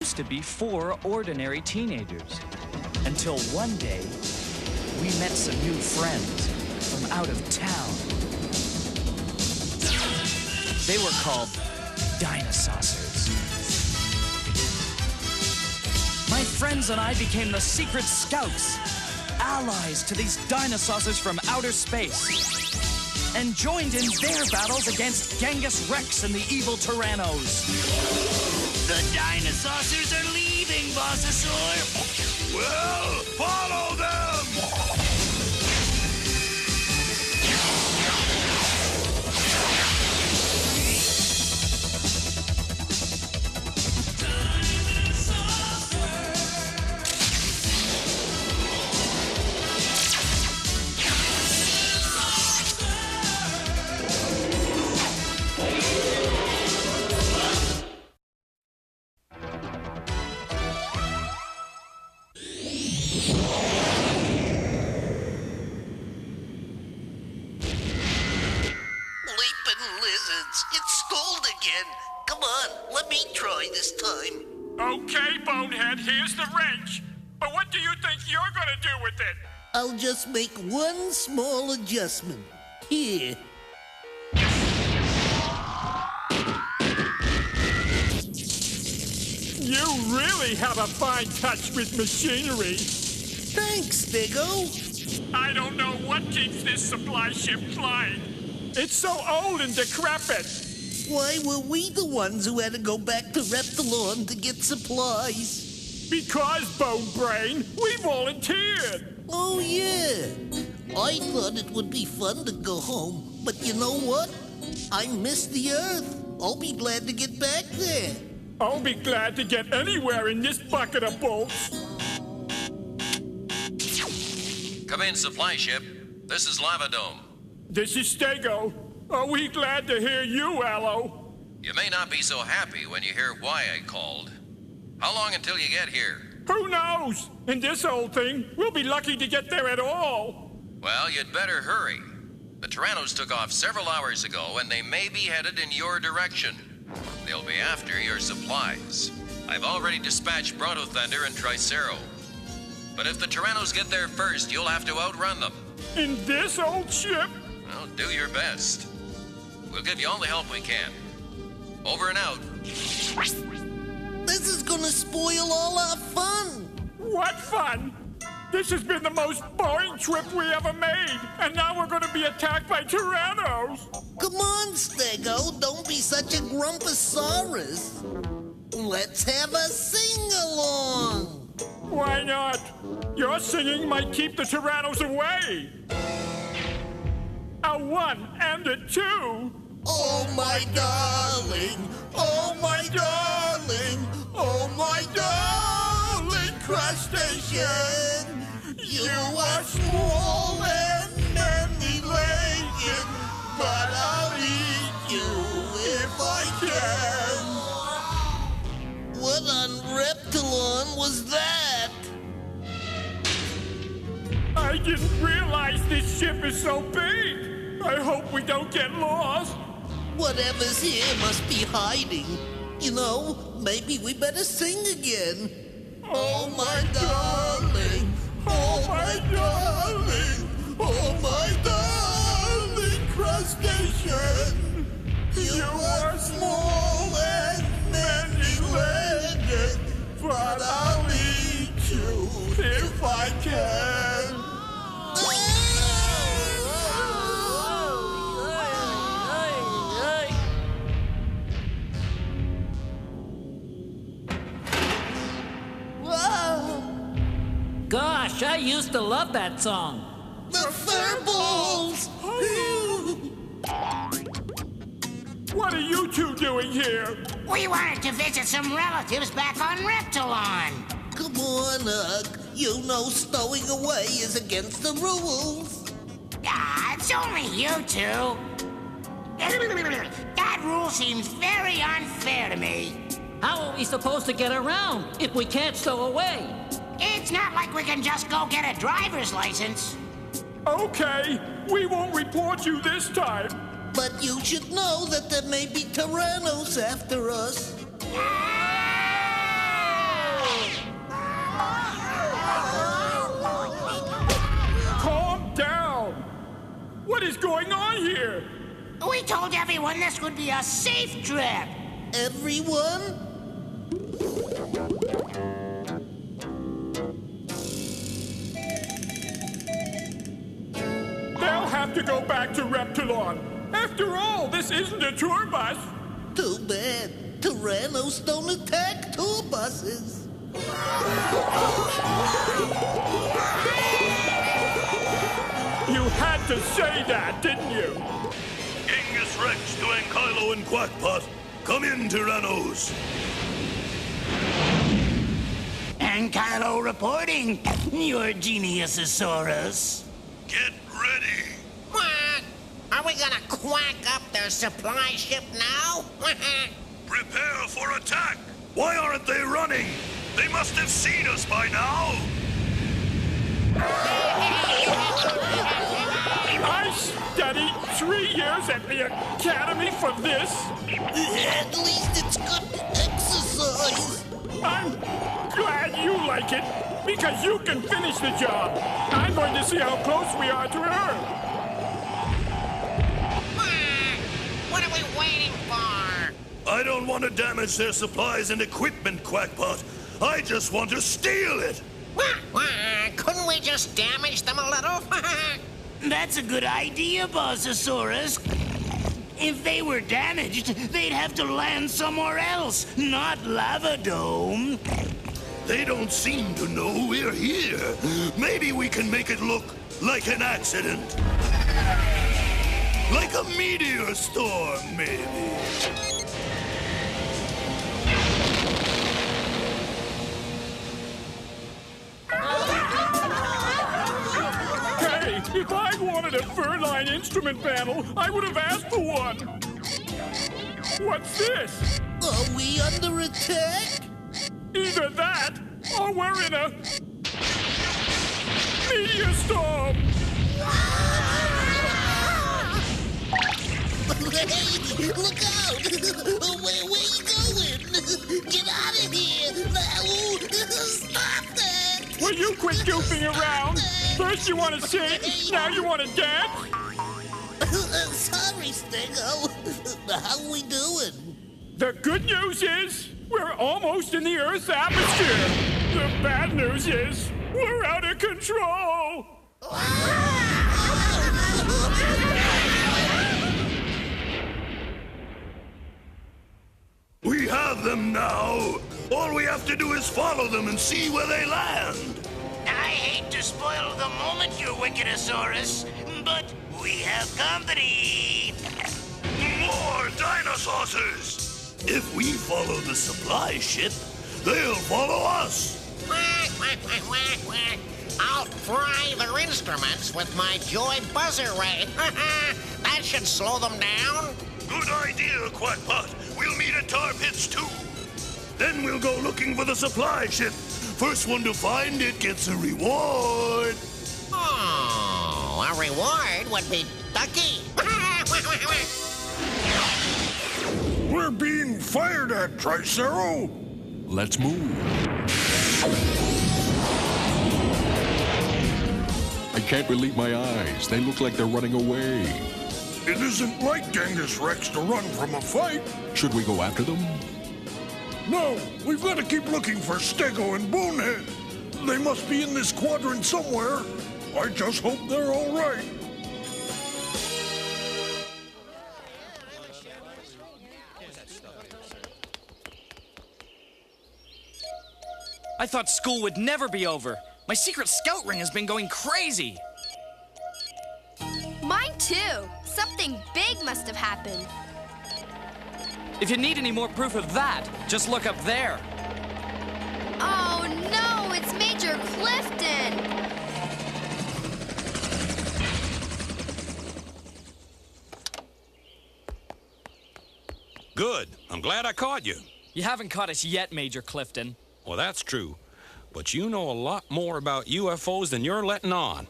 used to be 4 ordinary teenagers. Until one day, we met some new friends from out of town. They were called DINOSAUCERS. My friends and I became the secret scouts, allies to these DINOSAUCERS from outer space, and joined in their battles against Genghis Rex and the evil Tyrannos. The DINOSAUCERS are leaving, Bossasaur. Well, follow them! It's cold again. Come on, let me try this time. Okay, Bonehead, here's the wrench. But what do you think you're gonna do with it? I'll just make one small adjustment. Here. You really have a fine touch with machinery. Thanks, Stego. I don't know what keeps this supply ship flying. It's so old and decrepit. Why were we the ones who had to go back to Reptilon to get supplies? Because, Bone Brain, we volunteered. Oh, yeah. I thought it would be fun to go home. But you know what? I miss the Earth. I'll be glad to get back there. I'll be glad to get anywhere in this bucket of bolts. Come in, supply ship. This is Lava Dome. This is Stego. Are we glad to hear you, Allo? You may not be so happy when you hear why I called. How long until you get here? Who knows? In this old thing, we'll be lucky to get there at all. Well, you'd better hurry. The Tyrannos took off several hours ago, and they may be headed in your direction. They'll be after your supplies. I've already dispatched Bronto Thunder and Tricero. But if the Tyrannos get there first, you'll have to outrun them. In this old ship? Well, do your best. We'll give you all the help we can. Over and out. This is gonna spoil all our fun. What fun? This has been the most boring trip we ever made, and now we're gonna be attacked by Tyrannos. Come on, Stego, don't be such a grumposaurus. Let's have a sing-along. Why not? Your singing might keep the Tyrannos away. A 1 and a 2. Oh, my darling. Oh, my darling. Oh, my darling crustacean. You are small and many-legged, but I'll eat you if I can. What on Reptilon was that? I didn't realize this ship is so big. I hope we don't get lost. Whatever's here must be hiding. You know, maybe we better sing again. Oh, my darling. Oh, my darling. Oh, my darling crustacean. You are small and many-legged, but I'll eat you if I can. Gosh, I used to love that song. The furballs! What are you two doing here? We wanted to visit some relatives back on Reptilon. Come on, Ugg. You know stowing away is against the rules. Ah, it's only you two. That rule seems very unfair to me. How are we supposed to get around if we can't stow away? It's not like we can just go get a driver's license. Okay, we won't report you this time. But you should know that there may be Tyrannos after us. Ah! We told everyone this would be a safe trip. Everyone? They'll have to go back to Reptilon. After all, this isn't a tour bus. Too bad. Tyrannos don't attack tour buses. You had to say that, didn't you? Genghis Rex, Duankylo, and Quackpot. Come in, Tyrannos. And Kylo reporting, your Geniusosaurus. Get ready. What? Are we gonna quack up their supply ship now? Prepare for attack. Why aren't they running? They must have seen us by now. I studied 3 years at the academy for this. At least it's good exercise. I'm glad you like it, because you can finish the job. I'm going to see how close we are to Earth. What are we waiting for? I don't want to damage their supplies and equipment, Quackpot. I just want to steal it. Couldn't we just damage them a little? That's a good idea, Bossosaurus. If they were damaged, they'd have to land somewhere else, not Lava Dome. They don't seem to know we're here. Maybe we can make it look like an accident. Like a meteor storm, maybe. Hey, if I wanted a fur-line instrument panel, I would have asked for one. What's this? Are we under attack? Either that, or we're in a meteor storm. Hey, look out! Where you going? Get out of here! Stop that! Will you quit goofing around? First you want to sing, now you want to dance? Sorry, Stingo. How we doing? The good news is, we're almost in the Earth's atmosphere. The bad news is, we're out of control. We have them now. All we have to do is follow them and see where they land. I hate to spoil the moment, you Wickedosaurus, but we have company. More Dinosaucers! If we follow the supply ship, they'll follow us. I'll fry their instruments with my Joy Buzzer Ray. That should slow them down. Good idea, Quackpot. We'll meet at Tar Pits, too. Then we'll go looking for the supply ship. First one to find it gets a reward. Oh, a reward would be Ducky. We're being fired at, Tricero. Let's move. I can't believe my eyes. They look like they're running away. It isn't like Genghis Rex to run from a fight. Should we go after them? No, we've got to keep looking for Stego and Bonehead. They must be in this quadrant somewhere. I just hope they're all right. I thought school would never be over. My secret scout ring has been going crazy. Mine too. Something big must have happened. If you need any more proof of that, just look up there. Oh no, it's Major Clifton. Good. I'm glad I caught you. You haven't caught us yet, Major Clifton. Well, that's true. But you know a lot more about UFOs than you're letting on.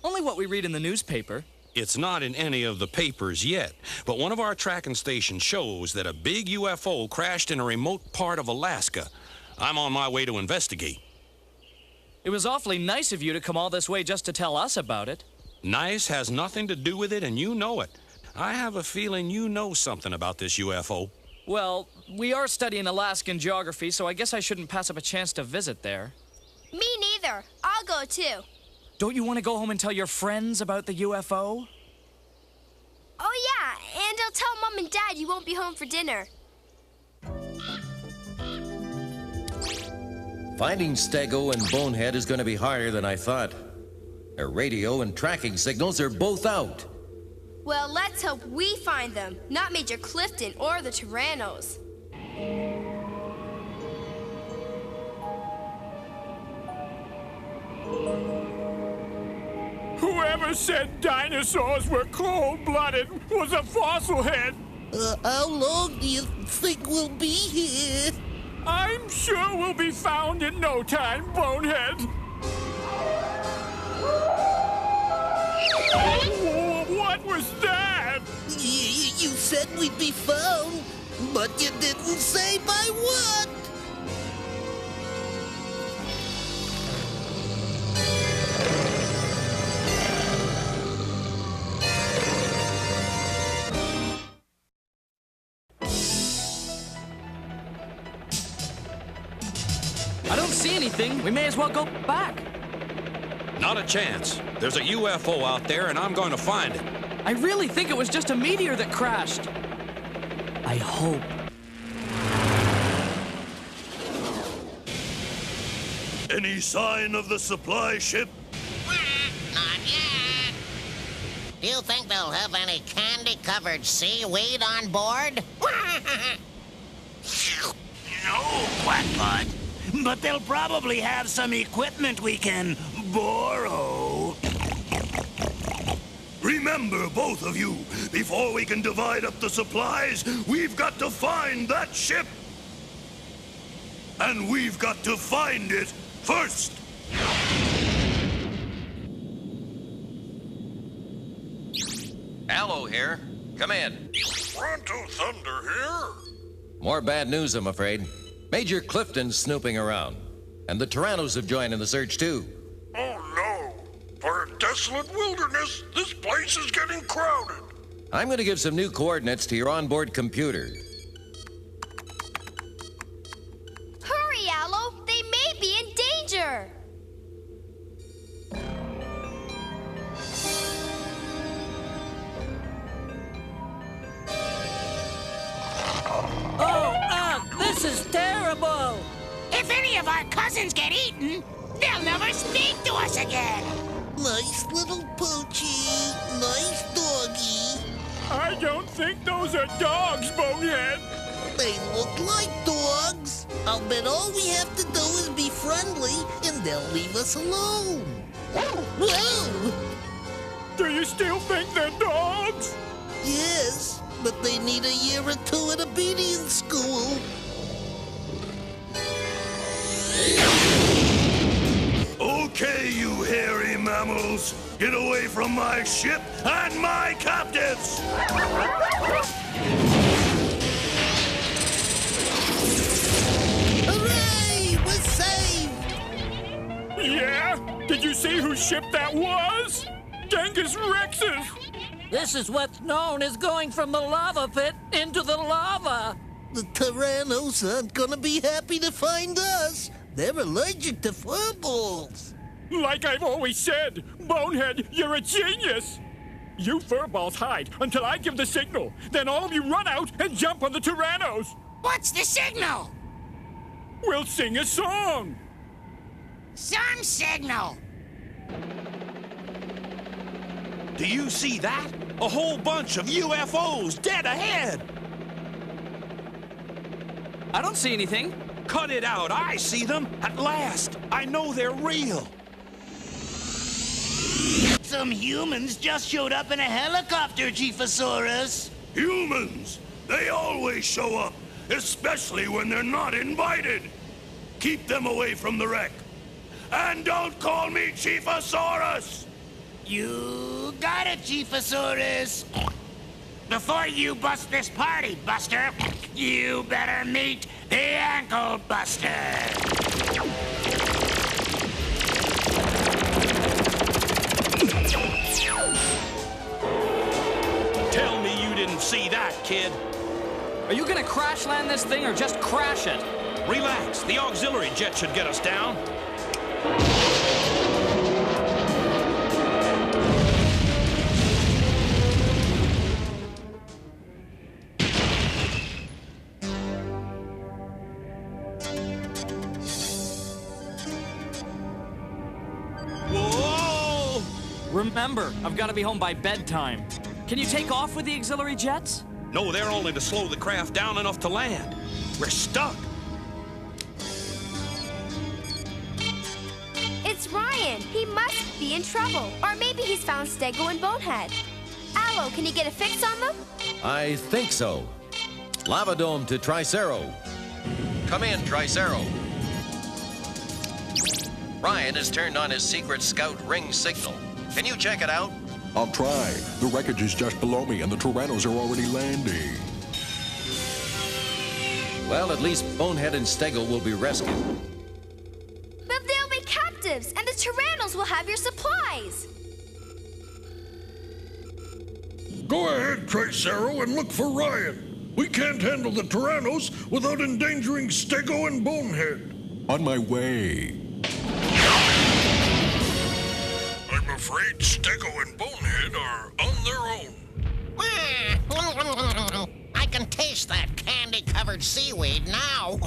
Only what we read in the newspaper. It's not in any of the papers yet, but one of our tracking stations shows that a big UFO crashed in a remote part of Alaska. I'm on my way to investigate. It was awfully nice of you to come all this way just to tell us about it. Nice has nothing to do with it, and you know it. I have a feeling you know something about this UFO. Well, we are studying Alaskan geography, so I guess I shouldn't pass up a chance to visit there. Me neither. I'll go too. Don't you want to go home and tell your friends about the UFO? Oh, yeah, and I'll tell Mom and Dad you won't be home for dinner. Finding Stego and Bonehead is going to be harder than I thought. Their radio and tracking signals are both out. Well, let's hope we find them, not Major Clifton or the Tyrannos. Whoever said dinosaurs were cold-blooded was a fossil head. How long do you think we'll be here? I'm sure we'll be found in no time, Bonehead. What was that? You said we'd be found, but you didn't say by what. I don't see anything. We may as well go back. Not a chance. There's a UFO out there, and I'm going to find it. I really think it was just a meteor that crashed. I hope. Any sign of the supply ship? Not yet. Do you think they'll have any candy-covered seaweed on board? No, Quackpot. But they'll probably have some equipment we can borrow. Remember, both of you, before we can divide up the supplies, we've got to find that ship. And we've got to find it first. Allo here. Come in. Pronto Thunder here. More bad news, I'm afraid. Major Clifton's snooping around. And the Tyrannos have joined in the search, too. Oh, no. For a desolate wilderness, this place is getting crowded. I'm going to give some new coordinates to your onboard computer. Hurry, Allo! They may be in danger! This is terrible! If any of our cousins get eaten, they'll never speak to us again. Nice little Poochie. Nice doggy. I don't think those are dogs, Bonehead. They look like dogs. I'll bet all we have to do is be friendly, and they'll leave us alone. Whoa! Do you still think they're dogs? Yes, but they need a year or two at obedience school. Okay, you hairy mammals. Get away from my ship and my captives! Hooray! We're saved! Yeah? Did you see whose ship that was? Genghis Rex's! This is what's known as going from the lava pit into the lava. The Tyrannos aren't gonna be happy to find us. They're allergic to furballs. Like I've always said, Bonehead, you're a genius! You furballs hide until I give the signal. Then all of you run out and jump on the Tyrannos. What's the signal? We'll sing a song. Some signal. Do you see that? A whole bunch of UFOs dead ahead! I don't see anything. Cut it out. I see them. At last. I know they're real. Some humans just showed up in a helicopter, Chifosaurus. Humans! They always show up, especially when they're not invited. Keep them away from the wreck. And don't call me Chifosaurus! You got it, Chifosaurus. Before you bust this party, Buster, you better meet the Ankle Buster. Tell me see that, kid. Are you gonna crash land this thing or just crash it? Relax. The auxiliary jet should get us down. Whoa! Remember, I've got to be home by bedtime. Can you take off with the auxiliary jets? No, they're only to slow the craft down enough to land. We're stuck. It's Ryan. He must be in trouble. Or maybe he's found Stego and Bonehead. Allo, can you get a fix on them? I think so. Lava Dome to Tricero. Come in, Tricero. Ryan has turned on his secret scout ring signal. Can you check it out? I'll try. The wreckage is just below me, and the Tyrannos are already landing. Well, at least Bonehead and Stego will be rescued. But they'll be captives, and the Tyrannos will have your supplies. Go ahead, Tricero, and look for Ryan. We can't handle the Tyrannos without endangering Stego and Bonehead. On my way. I'm afraid Stego and Bonehead are on their own. I can taste that candy-covered seaweed now.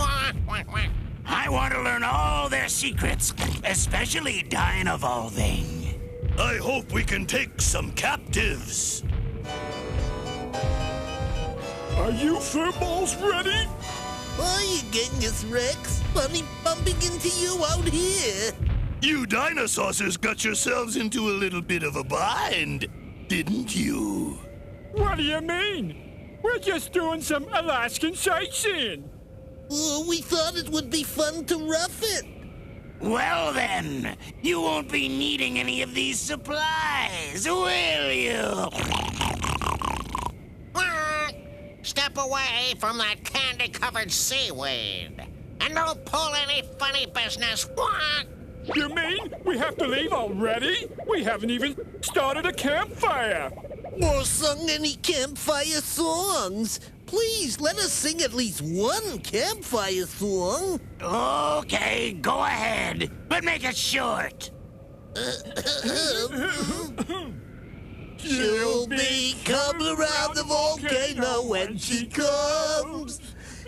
I want to learn all their secrets, especially dine-evolving. I hope we can take some captives. Are you furballs ready? Are you Genghis Rex? Funny bumping into you out here. You DINOSAUCERS got yourselves into a little bit of a bind, didn't you? What do you mean? We're just doing some Alaskan sightseeing. Oh, we thought it would be fun to rough it. Well then, you won't be needing any of these supplies, will you? Step away from that candy-covered seaweed. And don't pull any funny business. You mean we have to leave already? We haven't even started a campfire. Or sung any campfire songs. Please, let us sing at least one campfire song. Okay, go ahead, but make it short. She'll be coming around the volcano when she comes.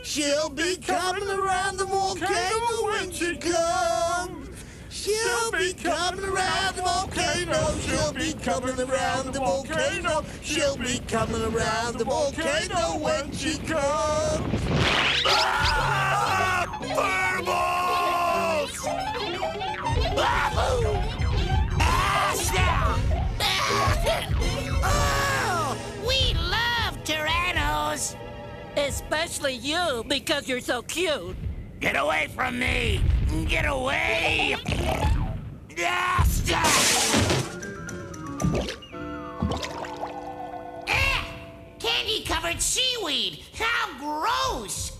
She'll be coming around the volcano when she comes. She'll be coming around the volcano. She'll be coming around the volcano. She'll be coming around the volcano when she comes. Ah! Fireballs! Oh, we love Tyrannos. Especially you, because you're so cute. Get away from me! Get away! Candy-covered seaweed! How gross!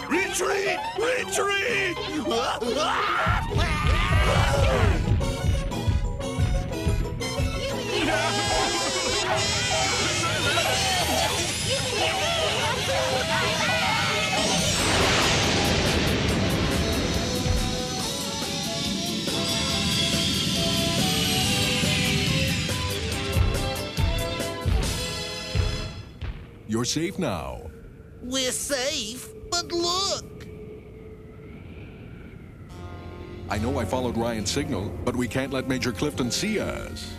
Retreat! Retreat! You're safe now. We're safe, but look. I know I followed Ryan's signal, but we can't let Major Clifton see us.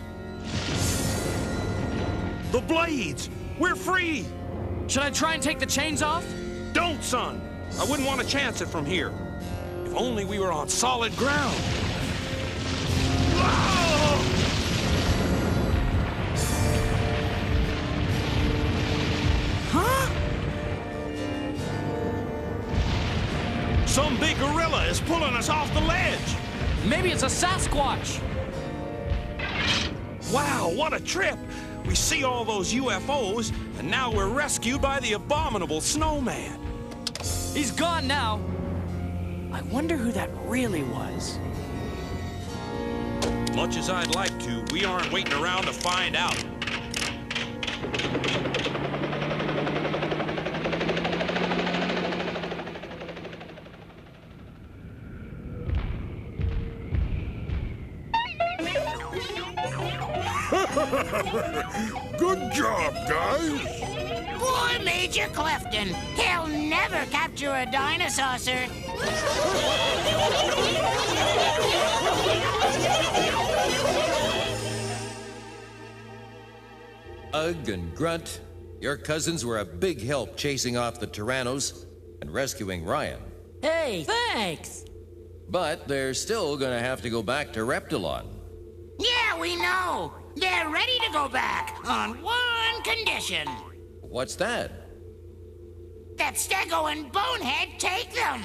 The blades! We're free! Should I try and take the chains off? Don't, son! I wouldn't want to chance it from here. If only we were on solid ground. Whoa! Huh? Some big gorilla is pulling us off the ledge. Maybe it's a Sasquatch. Wow, what a trip! We see all those UFOs, and now we're rescued by the abominable snowman. He's gone now. I wonder who that really was. Much as I'd like to, we aren't waiting around to find out. Good job, guys. Poor Major Clifton. He'll never capture a dinosaur. Ugg and Grunt, your cousins were a big help chasing off the Tyrannos and rescuing Ryan. Hey, thanks. But they're still gonna have to go back to Reptilon. Yeah, we know. They're ready to go back on one condition. What's that? That Stego and Bonehead take them.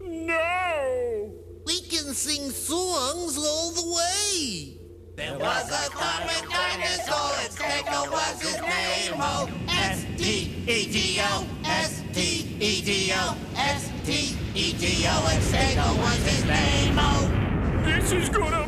No! We can sing songs all the way. There was a common dinosaur, and Stego was his name. Oh, S-T-E-G-O, S-T-E-G-O, S-T-E-G-O, and Stego was his name. Oh. This is gonna